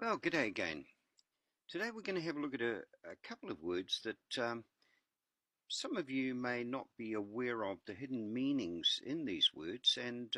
Well, g'day again. Today we're going to have a look at a couple of words that some of you may not be aware of the hidden meanings in these words and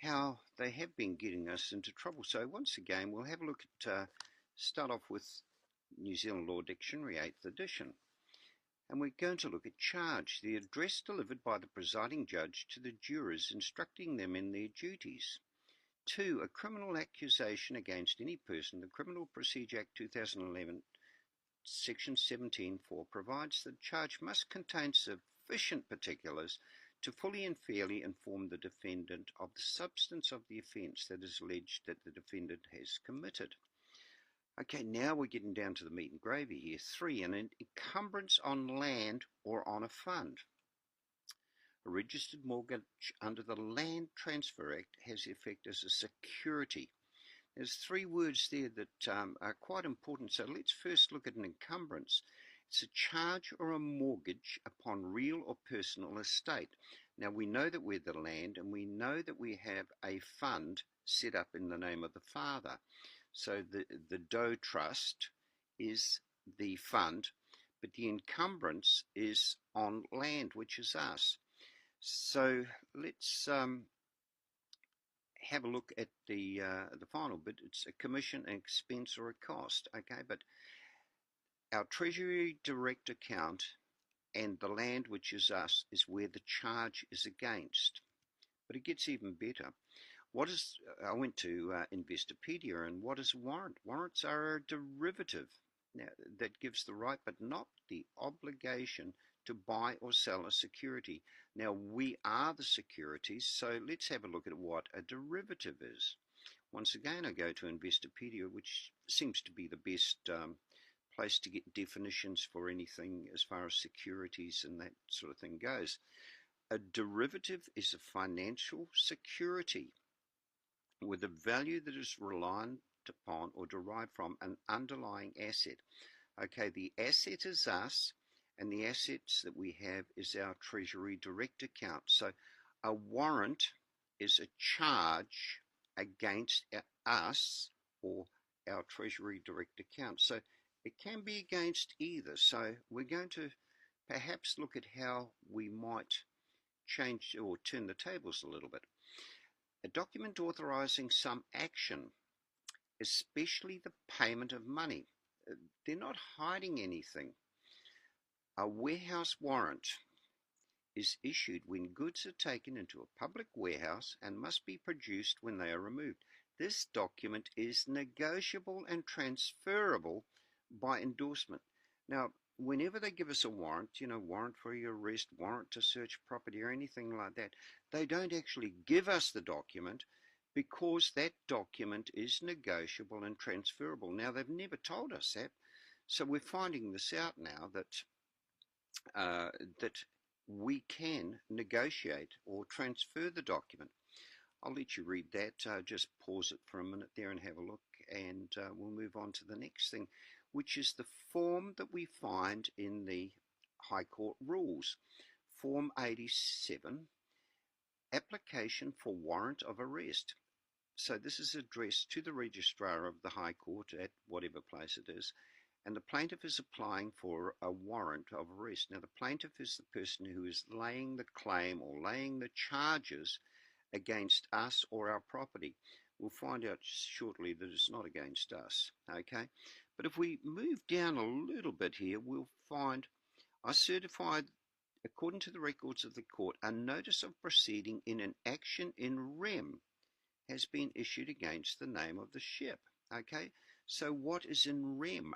how they have been getting us into trouble. So once again, we'll have a look at, start off with New Zealand Law Dictionary, 8th edition. And we're going to look at charge, the address delivered by the presiding judge to the jurors, instructing them in their duties. 2. A criminal accusation against any person. The Criminal Procedure Act 2011, Section 17.4 provides that the charge must contain sufficient particulars to fully and fairly inform the defendant of the substance of the offence that is alleged that the defendant has committed. Okay, now we're getting down to the meat and gravy here. 3. An encumbrance on land or on a fund. A registered mortgage under the Land Transfer Act has effect as a security. There's 3 words there that are quite important. So let's first look at an encumbrance. It's a charge or a mortgage upon real or personal estate. Now we know that we're the land, and we know that we have a fund set up in the name of the Father. So the Doe Trust is the fund, but the encumbrance is on land, which is us. So let's have a look at the final bit. It's a commission, an expense, or a cost. Okay, but our Treasury Direct account and the land, which is us, is where the charge is against. But it gets even better. I went to Investopedia, and what is a warrant? Warrants are a derivative that gives the right but not the obligation to buy or sell a security. Now we are the securities, so let's have a look at what a derivative is. Once again, I go to Investopedia, which seems to be the best place to get definitions for anything as far as securities and that sort of thing goes. A derivative is a financial security with a value that is reliant upon or derived from an underlying asset. Okay, the asset is us, and the assets that we have is our Treasury Direct account. So a warrant is a charge against us or our Treasury Direct account. So it can be against either. So we're going to perhaps look at how we might change or turn the tables a little bit. A document authorizing some action, especially the payment of money. They're not hiding anything. A warehouse warrant is issued when goods are taken into a public warehouse and must be produced when they are removed. This document is negotiable and transferable by endorsement. Now, whenever they give us a warrant, warrant for your arrest, warrant to search property or anything like that, they don't actually give us the document because that document is negotiable and transferable. Now, they've never told us that, so we're finding this out now that we can negotiate or transfer the document. I'll let you read that. Just pause it for a minute there and have a look, and we'll move on to the next thing, which is the form that we find in the High Court rules. Form 87, application for warrant of arrest. So this is addressed to the registrar of the High Court at whatever place it is, and the plaintiff is applying for a warrant of arrest. Now the plaintiff is the person who is laying the claim or laying the charges against us or our property. We'll find out shortly that it's not against us, okay? But if we move down a little bit here, we'll find I certified, according to the records of the court, a notice of proceeding in an action in rem has been issued against the name of the ship, okay? So what is in rem?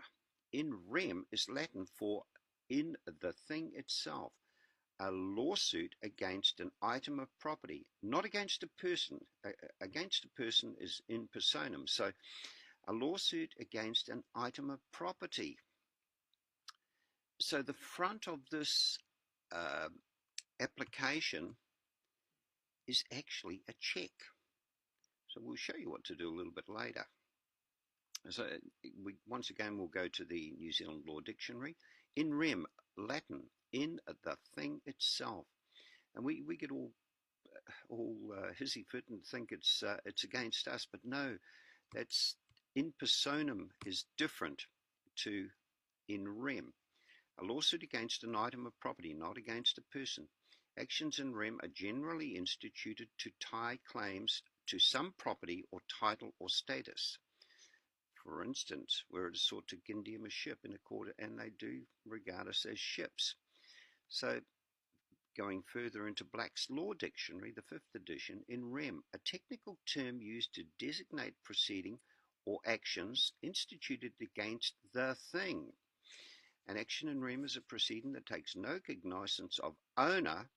In rem is Latin for in the thing itself. A lawsuit against an item of property, not against a person. Against a person is in personam. So a lawsuit against an item of property. So the front of this application is actually a check. So we'll show you what to do a little bit later. So once again, we'll go to the New Zealand Law Dictionary. In rem, Latin, in the thing itself. And we get all hissy fit and think it's against us, but no, that's in personam is different to in rem. A lawsuit against an item of property, not against a person. Actions in rem are generally instituted to tie claims to some property or title or status. For instance, where it is sought to condemn a ship in a court, and they do regard us as ships. So, going further into Black's Law Dictionary, the 5th edition, in rem, a technical term used to designate proceeding or actions instituted against the thing. An action in rem is a proceeding that takes no cognizance of owner,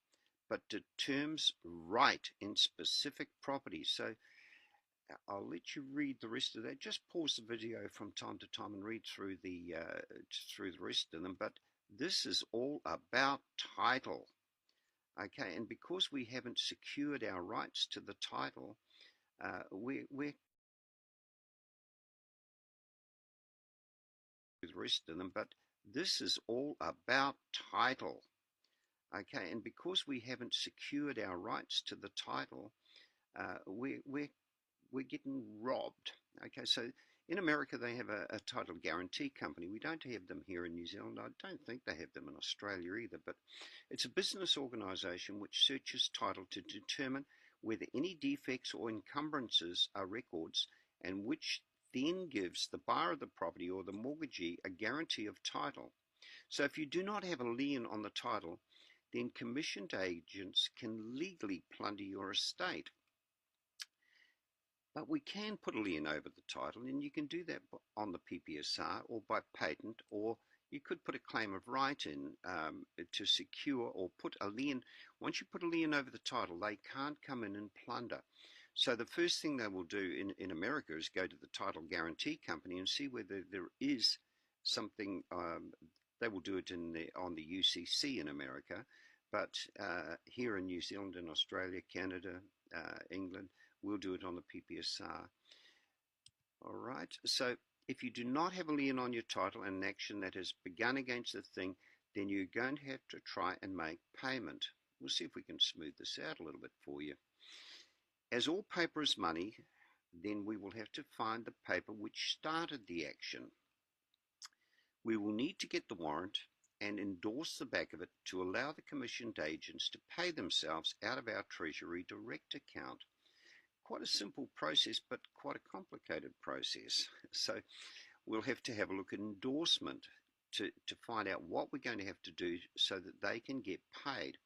but determines right in specific property. So I'll let you read the rest of that. Just pause the video from time to time and read through the rest of them. But this is all about title. Okay, and because we haven't secured our rights to the title, we're the rest of them, but this is all about title. Okay, and because we haven't secured our rights to the title, we're getting robbed. Okay, so in America they have a title guarantee company. We don't have them here in New Zealand. I don't think they have them in Australia either, but it's a business organisation which searches title to determine whether any defects or encumbrances are records, and which then gives the buyer of the property or the mortgagee a guarantee of title. So if you do not have a lien on the title, then commissioned agents can legally plunder your estate. But we can put a lien over the title, and you can do that on the PPSR or by patent, or you could put a claim of right in to secure or put a lien. Once you put a lien over the title, they can't come in and plunder. So the first thing they will do in America is go to the title guarantee company and see whether there is something. They will do it on the UCC in America, but here in New Zealand and Australia, Canada, England, we'll do it on the PPSR. All right, so if you do not have a lien on your title and an action that has begun against the thing, then you're going to have to try and make payment. We'll see if we can smooth this out a little bit for you. As all paper is money, then we will have to find the paper which started the action. We will need to get the warrant and endorse the back of it to allow the commissioned agents to pay themselves out of our Treasury Direct account. Quite a simple process, but quite a complicated process. So we'll have to have a look at endorsement to find out what we're going to have to do so that they can get paid.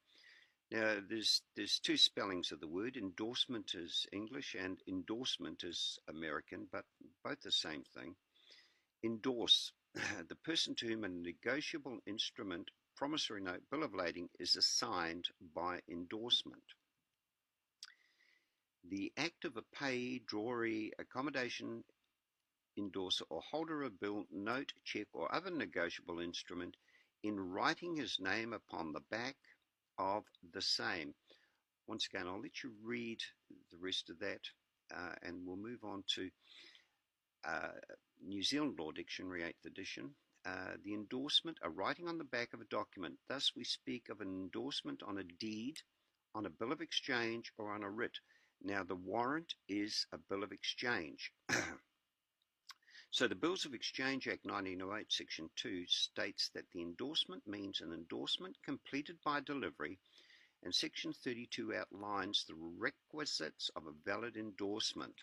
Now, there's two spellings of the word. Endorsement is English and endorsement is American, but both the same thing. Endorse, the person to whom a negotiable instrument, promissory note, bill of lading is assigned by endorsement. The act of a payee, drawee, accommodation endorser, or holder of bill, note, check, or other negotiable instrument in writing his name upon the back of the same. Once again, I'll let you read the rest of that, and we'll move on to New Zealand Law Dictionary, 8th edition. The endorsement, a writing on the back of a document. Thus we speak of an endorsement on a deed, on a bill of exchange, or on a writ. Now the warrant is a bill of exchange. So the Bills of Exchange Act 1908 Section 2 states that the endorsement means an endorsement completed by delivery, and Section 32 outlines the requisites of a valid endorsement.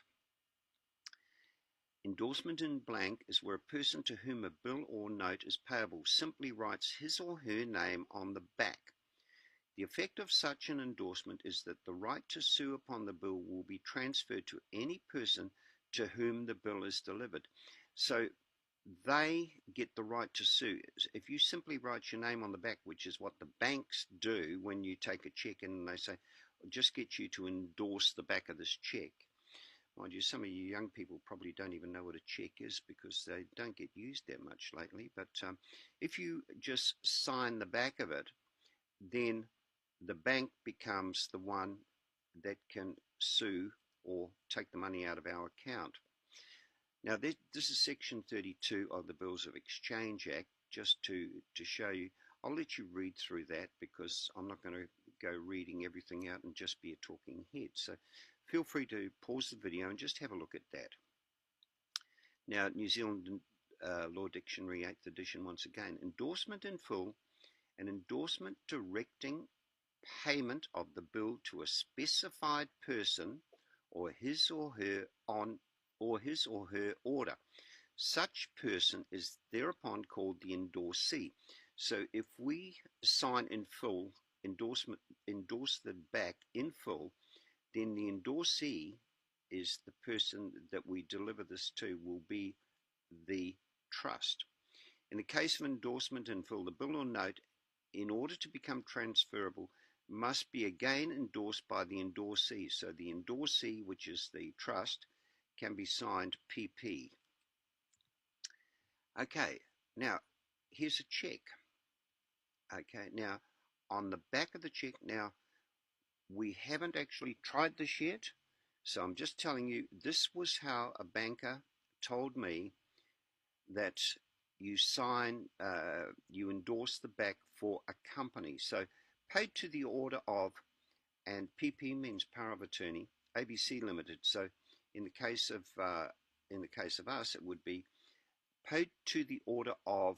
Endorsement in blank is where a person to whom a bill or note is payable simply writes his or her name on the back. The effect of such an endorsement is that the right to sue upon the bill will be transferred to any person to whom the bill is delivered. So they get the right to sue. If you simply write your name on the back, which is what the banks do when you take a check and they say, just get you to endorse the back of this check. Mind you, some of you young people probably don't even know what a check is because they don't get used that much lately. But if you just sign the back of it, then the bank becomes the one that can sue or take the money out of our account. Now, this is Section 32 of the Bills of Exchange Act, just to show you. I'll let you read through that because I'm not going to go reading everything out and just be a talking head. So feel free to pause the video and just have a look at that. Now, New Zealand Law Dictionary, 8th edition, once again. Endorsement in full, an endorsement directing payment of the bill to a specified person or his or her order. Such person is thereupon called the endorsee. So if we sign in full, endorse the back in full, then the endorsee is the person that we deliver this to, will be the trust. In the case of endorsement in full, the bill or note, in order to become transferable, must be again endorsed by the endorsee. So the endorsee, which is the trust, can be signed PP. Okay, now here's a check. Okay, now on the back of the check, now we haven't actually tried this yet, so I'm just telling you, this was how a banker told me that you sign, you endorse the back for a company. So paid to the order of, and PP means power of attorney, ABC Limited. So in the case of us, it would be paid to the order of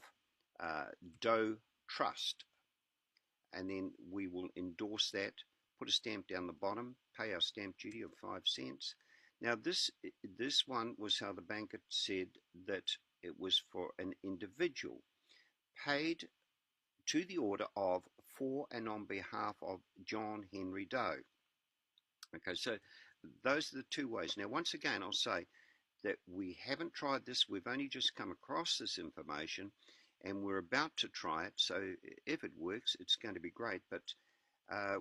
Doe Trust, and then we will endorse that, put a stamp down the bottom, pay our stamp duty of 5 cents. Now this one was how the banker said that it was for an individual, paid to the order of, for and on behalf of John Henry Doe. Okay, so those are the two ways. Now once again, I'll say that we haven't tried this, we've only just come across this information and we're about to try it, so if it works, it's going to be great. But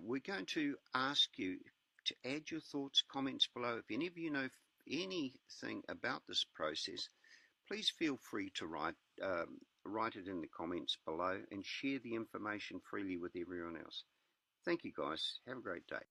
we're going to ask you to add your thoughts, comments below. If any of you know anything about this process, please feel free to write it in the comments below and share the information freely with everyone else. Thank you guys. Have a great day.